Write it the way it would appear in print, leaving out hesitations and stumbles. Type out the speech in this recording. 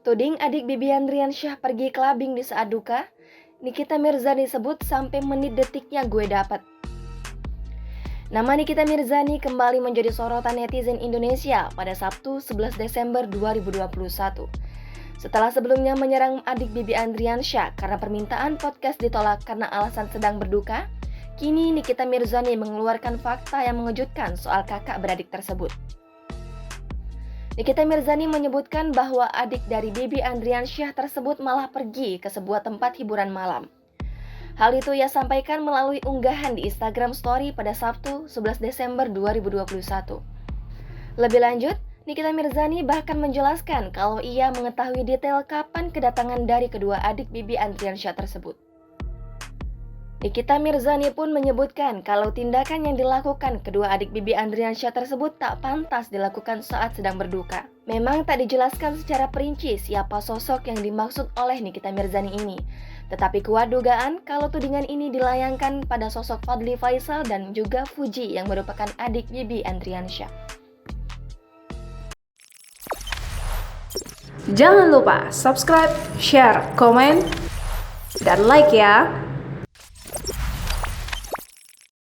Tuding adik Bibi Andriansyah pergi kelabing di saat duka, Nikita Mirzani sebut sampai menit detiknya gue dapat. Nama Nikita Mirzani kembali menjadi sorotan netizen Indonesia pada Sabtu 11 Desember 2021. Setelah sebelumnya menyerang adik Bibi Andriansyah karena permintaan podcast ditolak karena alasan sedang berduka, kini Nikita Mirzani mengeluarkan fakta yang mengejutkan soal kakak beradik tersebut. Nikita Mirzani menyebutkan bahwa adik dari Bibi Andriansyah tersebut malah pergi ke sebuah tempat hiburan malam. Hal itu ia sampaikan melalui unggahan di Instagram Story pada Sabtu 11 Desember 2021. Lebih lanjut, Nikita Mirzani bahkan menjelaskan kalau ia mengetahui detail kapan kedatangan dari kedua adik Bibi Andriansyah tersebut. Nikita Mirzani pun menyebutkan kalau tindakan yang dilakukan kedua adik Bibi Andriansyah tersebut tak pantas dilakukan saat sedang berduka. Memang tak dijelaskan secara perinci siapa sosok yang dimaksud oleh Nikita Mirzani ini. Tetapi kuat dugaan kalau tudingan ini dilayangkan pada sosok Fadly Faisal dan juga Fuji yang merupakan adik Bibi Andriansyah. Jangan lupa subscribe, share, komen, dan like ya!